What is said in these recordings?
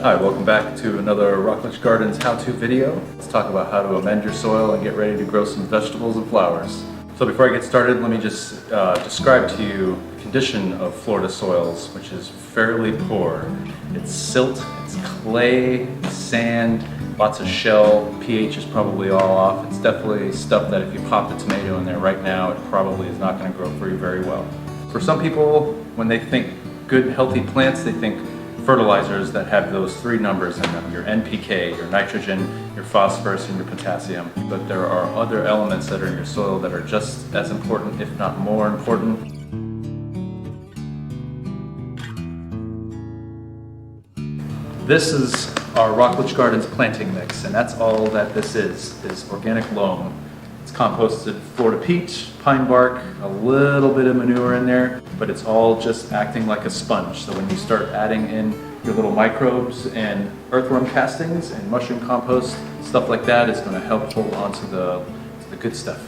Hi, welcome back to another Rockledge Gardens how-to video. Let's talk about how to amend your soil and get ready to grow some vegetables and flowers. So before I get started, let me just describe to you the condition of Florida soils, which is fairly poor. It's silt, it's clay, sand, lots of shell, pH is probably all off. It's definitely stuff that if you pop a tomato in there right now, it probably is not going to grow for you very well. For some people, when they think good healthy plants, they think fertilizers that have those three numbers in them, your NPK, your nitrogen, your phosphorus, and your potassium. But there are other elements that are in your soil that are just as important, if not more important. This is our Rockledge Gardens planting mix, and that's all that this is organic loam. It's composted Florida peach, pine bark, a little bit of manure in there, but it's all just acting like a sponge. So when you start adding in your little microbes and earthworm castings and mushroom compost, stuff like that is going to help hold on to the good stuff.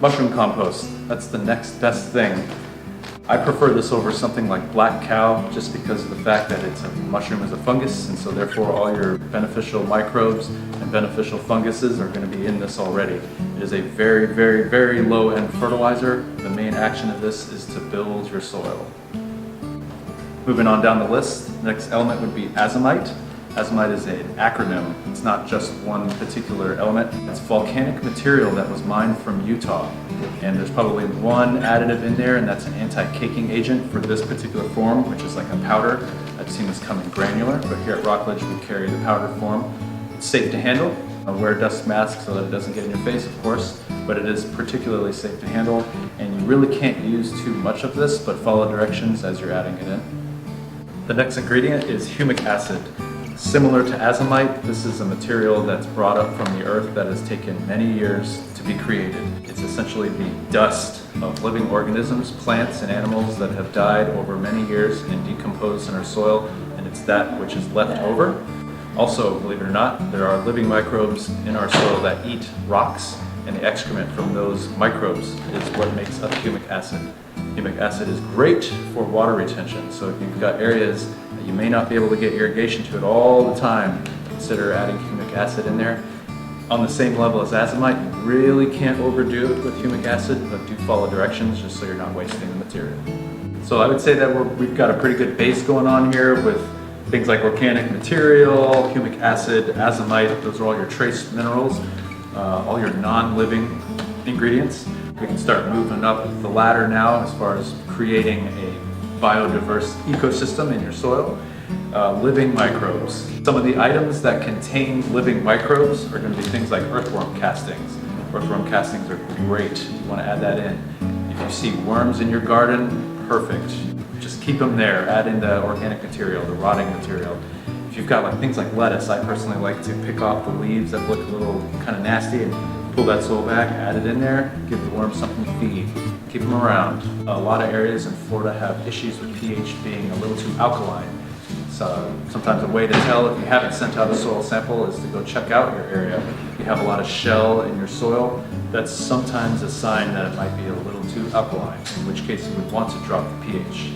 Mushroom compost, that's the next best thing. I prefer this over something like black cow just because of the fact that it's a mushroom is a fungus, and so therefore all your beneficial microbes and beneficial funguses are going to be in this already. It is a very, very, very low-end fertilizer. The main action of this is to build your soil. Moving on down the list, the next element would be Azomite. Azomite is an acronym. It's not just one particular element. It's volcanic material that was mined from Utah. And there's probably one additive in there, and that's an anti-caking agent for this particular form, which is like a powder. I've seen this come in granular, but here at Rockledge we carry the powder form. It's safe to handle. Wear a dust mask so that it doesn't get in your face, of course, but it is particularly safe to handle, and you really can't use too much of this, but follow directions as you're adding it in. The next ingredient is humic acid. Similar to azomite, this is a material that's brought up from the earth that has taken many years to be created. It's essentially the dust of living organisms, plants and animals that have died over many years and decomposed in our soil, and it's that which is left over. Also, believe it or not, there are living microbes in our soil that eat rocks, and the excrement from those microbes is what makes up humic acid. Humic acid is great for water retention, so if you've got areas that you may not be able to get irrigation to it all the time, consider adding humic acid in there. On the same level as azomite, you really can't overdo it with humic acid, but do follow directions just so you're not wasting the material. So I would say that we've got a pretty good base going on here with things like organic material, humic acid, azomite. Those are all your trace minerals, all your non-living ingredients. We can start moving up the ladder now as far as creating a biodiverse ecosystem in your soil. Living microbes. Some of the items that contain living microbes are going to be things like earthworm castings. Earthworm castings are great. You want to add that in. If you see worms in your garden, perfect. Just keep them there. Add in the organic material, the rotting material. If you've got like things like lettuce, I personally like to pick off the leaves that look a little kind of nasty and pull that soil back, add it in there, give the worms something to feed, keep them around. A lot of areas in Florida have issues with pH being a little too alkaline. So sometimes a way to tell if you haven't sent out a soil sample is to go check out your area. If you have a lot of shell in your soil, that's sometimes a sign that it might be a little too alkaline, in which case you would want to drop the pH.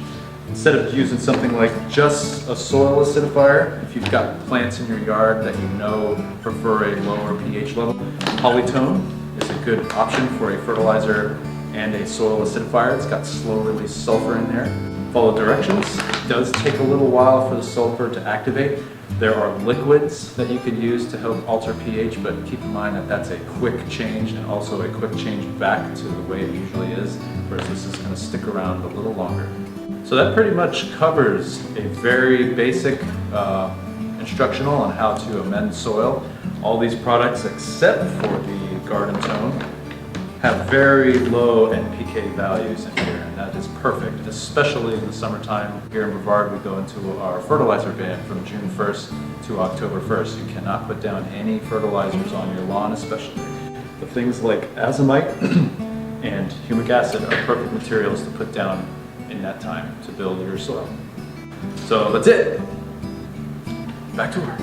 Instead of using something like just a soil acidifier, if you've got plants in your yard that you know prefer a lower pH level, Polytone is a good option for a fertilizer and a soil acidifier. It's got slow release sulfur in there. Follow directions. It does take a little while for the sulfur to activate. There are liquids that you could use to help alter pH, but keep in mind that that's a quick change and also a quick change back to the way it usually is, whereas this is going to stick around a little longer. So that pretty much covers a very basic instructional on how to amend soil. All these products, except for the Garden Tone, have very low NPK values in here, and that is perfect, especially in the summertime. Here in Brevard, we go into our fertilizer ban from June 1st to October 1st. You cannot put down any fertilizers on your lawn, especially. The things like azomite and humic acid are perfect materials to put down in that time to build your soil. So that's it. Back to work.